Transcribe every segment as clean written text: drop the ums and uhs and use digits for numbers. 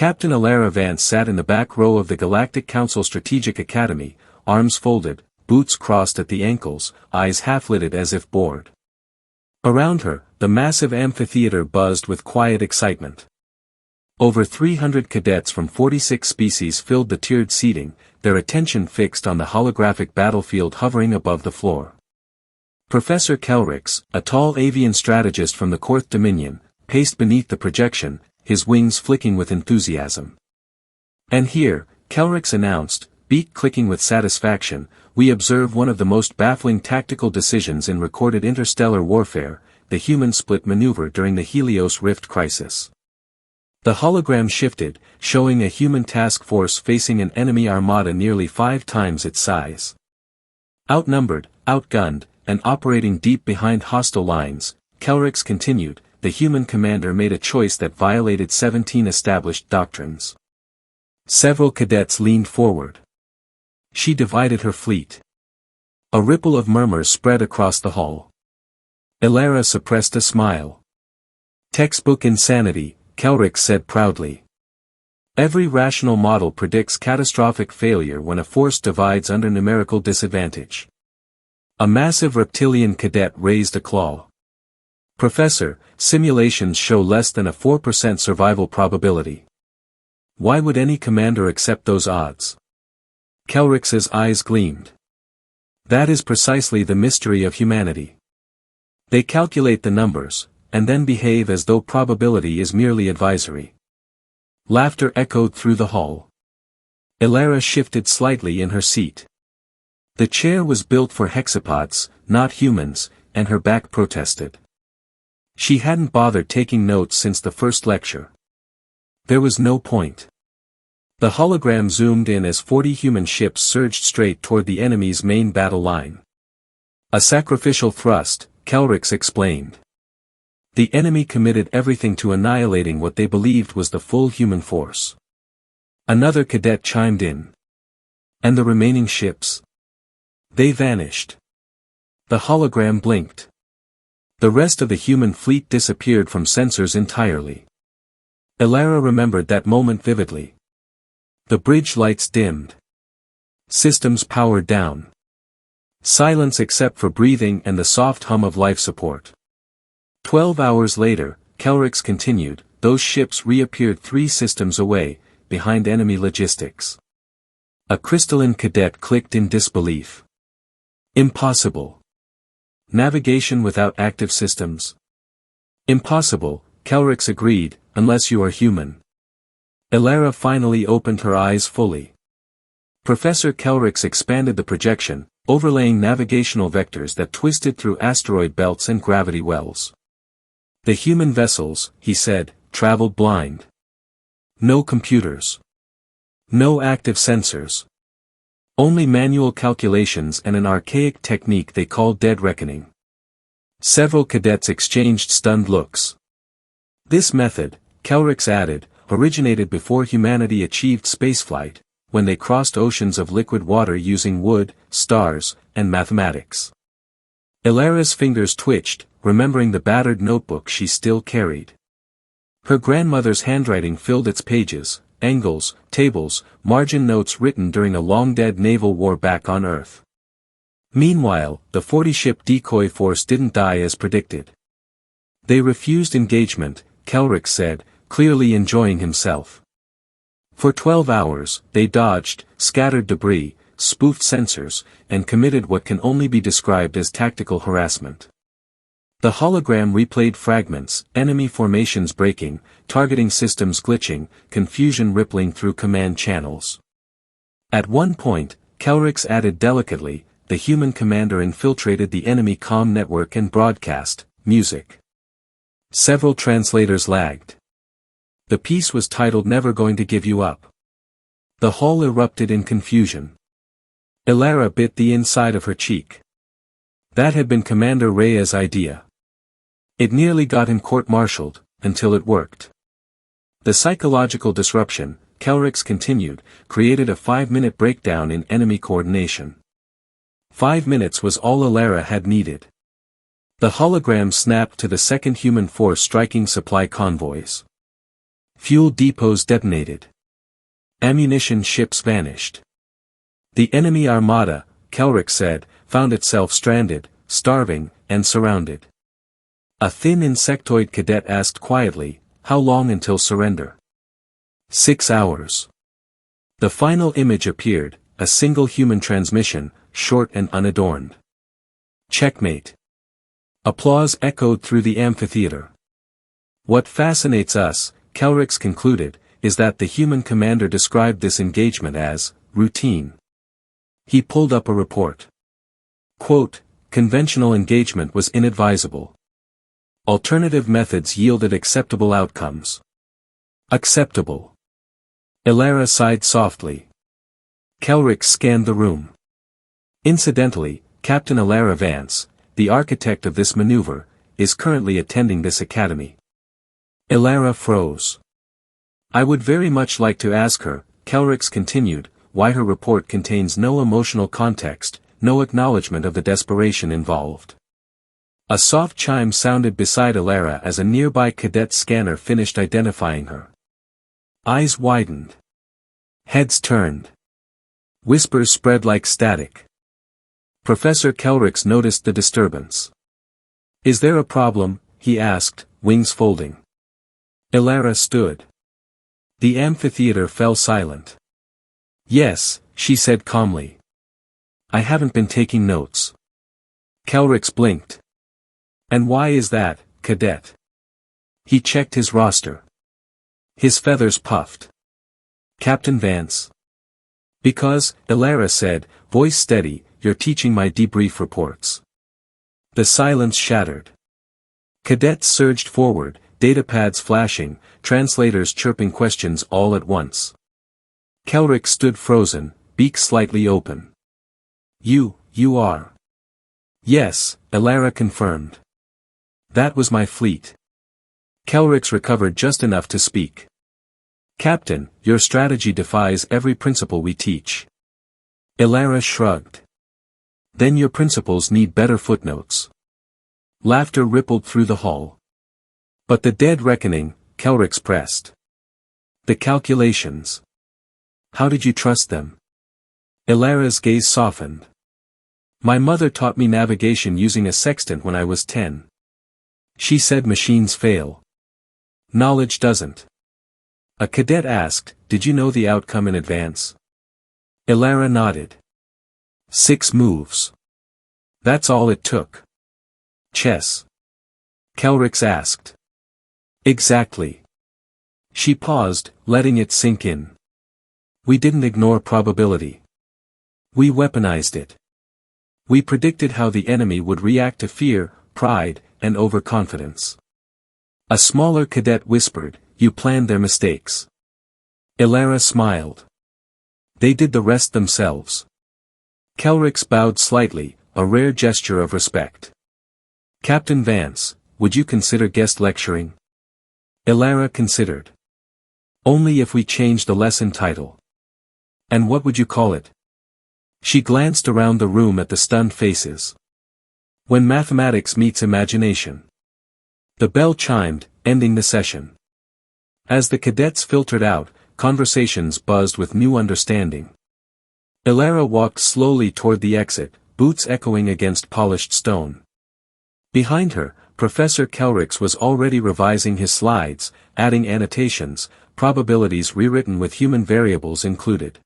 Captain Elara Vance sat in the back row of the Galactic Council Strategic Academy, arms folded, boots crossed at the ankles, eyes half-lidded as if bored. Around her, the massive amphitheater buzzed with quiet excitement. Over 300 cadets from 46 species filled the tiered seating, their attention fixed on the holographic battlefield hovering above the floor. Professor Kelrix, a tall avian strategist from the Korth Dominion, paced beneath the projection, his wings flicking with enthusiasm. And here, Kelrix announced, beak clicking with satisfaction, we observe one of the most baffling tactical decisions in recorded interstellar warfare, the human split maneuver during the Helios Rift crisis. The hologram shifted, showing a human task force facing an enemy armada nearly 5 times its size. Outnumbered, outgunned, and operating deep behind hostile lines, Kelrix continued, the human commander made a choice that violated 17 established doctrines. Several cadets leaned forward. She divided her fleet. A ripple of murmurs spread across the hall. Elara suppressed a smile. Textbook insanity, Kelrix said proudly. Every rational model predicts catastrophic failure when a force divides under numerical disadvantage. A massive reptilian cadet raised a claw. Professor, simulations show less than a 4% survival probability. Why would any commander accept those odds? Kelrix's eyes gleamed. That is precisely the mystery of humanity. They calculate the numbers, and then behave as though probability is merely advisory. Laughter echoed through the hall. Elara shifted slightly in her seat. The chair was built for hexapods, not humans, and her back protested. She hadn't bothered taking notes since the first lecture. There was no point. The hologram zoomed in as 40 human ships surged straight toward the enemy's main battle line. A sacrificial thrust, Kelrix explained. The enemy committed everything to annihilating what they believed was the full human force. Another cadet chimed in. And the remaining ships? They vanished. The hologram blinked. The rest of the human fleet disappeared from sensors entirely. Elara remembered that moment vividly. The bridge lights dimmed. Systems powered down. Silence except for breathing and the soft hum of life support. 12 hours later, Kelrix continued, those ships reappeared 3 systems away, behind enemy logistics. A crystalline cadet clicked in disbelief. Impossible. Navigation without active systems? Impossible, Kelrix agreed, unless you are human. Elara finally opened her eyes fully. Professor Kelrix expanded the projection, overlaying navigational vectors that twisted through asteroid belts and gravity wells. The human vessels, he said, traveled blind. No computers. No active sensors. Only manual calculations and an archaic technique they called dead reckoning. Several cadets exchanged stunned looks. This method, Kelrix added, originated before humanity achieved spaceflight, when they crossed oceans of liquid water using wood, stars, and mathematics. Elara's fingers twitched, remembering the battered notebook she still carried. Her grandmother's handwriting filled its pages, angles, tables, margin notes written during a long-dead naval war back on Earth. Meanwhile, the 40-ship decoy force didn't die as predicted. They refused engagement, Kelrix said, clearly enjoying himself. For 12 hours, they dodged, scattered debris, spoofed sensors, and committed what can only be described as tactical harassment. The hologram replayed fragments, enemy formations breaking, targeting systems glitching, confusion rippling through command channels. At one point, Kelrix added delicately, the human commander infiltrated the enemy comm network and broadcast, music. Several translators lagged. The piece was titled Never Going to Give You Up. The hall erupted in confusion. Elara bit the inside of her cheek. That had been Commander Rhea's idea. It nearly got him court-martialed, until it worked. The psychological disruption, Kelrix continued, created a 5-minute breakdown in enemy coordination. 5 minutes was all Elara had needed. The hologram snapped to the second human force striking supply convoys. Fuel depots detonated. Ammunition ships vanished. The enemy armada, Kelrick said, found itself stranded, starving, and surrounded. A thin insectoid cadet asked quietly, "How long until surrender?" 6 hours. The final image appeared, a single human transmission, short and unadorned. Checkmate. Applause echoed through the amphitheater. What fascinates us, Kelricks concluded, is that the human commander described this engagement as routine. He pulled up a report. Quote, "Conventional engagement was inadvisable. Alternative methods yielded acceptable outcomes." Acceptable. Elara sighed softly. Kelrick scanned the room. Incidentally, Captain Elara Vance, the architect of this maneuver, is currently attending this academy. Elara froze. "I would very much like to ask her," Kelricks continued, "why her report contains no emotional context, no acknowledgement of the desperation involved." A soft chime sounded beside Elara as a nearby cadet scanner finished identifying her. Eyes widened. Heads turned. Whispers spread like static. Professor Kelricks noticed the disturbance. "Is there a problem?" he asked, wings folding. Elara stood. The amphitheater fell silent. "Yes," she said calmly. "I haven't been taking notes." Kelricks blinked. "And why is that, cadet?" He checked his roster. His feathers puffed. "Captain Vance." "Because," Elara said, voice steady, "you're teaching my debrief reports." The silence shattered. Cadets surged forward, datapads flashing, translators chirping questions all at once. Kelrick stood frozen, beak slightly open. You are." "Yes," Elara confirmed. "That was my fleet." Kelricks recovered just enough to speak. "Captain, your strategy defies every principle we teach." Elara shrugged. "Then your principles need better footnotes." Laughter rippled through the hall. "But the dead reckoning," Kelricks pressed. "The calculations. How did you trust them?" Elara's gaze softened. "My mother taught me navigation using a sextant when I was 10. She said machines fail. Knowledge doesn't." A cadet asked, "Did you know the outcome in advance?" Elara nodded. 6 moves. That's all it took. Chess. Kelricks asked. Exactly. She paused, letting it sink in. We didn't ignore probability. We weaponized it. We predicted how the enemy would react to fear, pride, and overconfidence. A smaller cadet whispered, "You planned their mistakes." Elara smiled. "They did the rest themselves." Kelricks bowed slightly, a rare gesture of respect. "Captain Vance, would you consider guest lecturing?" Elara considered. "Only if we change the lesson title." "And what would you call it?" She glanced around the room at the stunned faces. "When mathematics meets imagination." The bell chimed, ending the session. As the cadets filtered out, conversations buzzed with new understanding. Elara walked slowly toward the exit, boots echoing against polished stone. Behind her, Professor Kelricks was already revising his slides, adding annotations, probabilities rewritten with human variables included.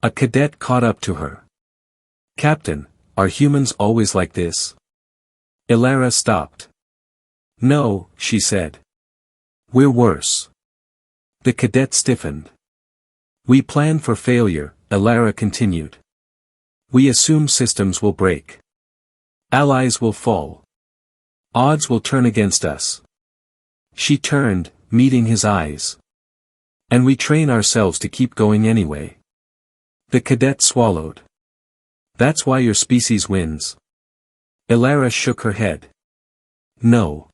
A cadet caught up to her. "Captain, are humans always like this?" Elara stopped. "No," she said. "We're worse." The cadet stiffened. "We plan for failure," Elara continued. "We assume systems will break. Allies will fall. Odds will turn against us." She turned, meeting his eyes. "And we train ourselves to keep going anyway." The cadet swallowed. "That's why your species wins." Elara shook her head. "No.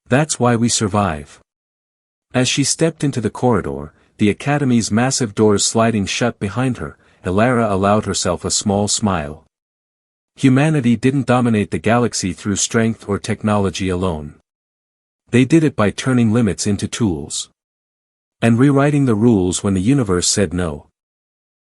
That's why we survive." As she stepped into the corridor, the academy's massive doors sliding shut behind her, Elara allowed herself a small smile. Humanity didn't dominate the galaxy through strength or technology alone. They did it by turning limits into tools. And rewriting the rules when the universe said no.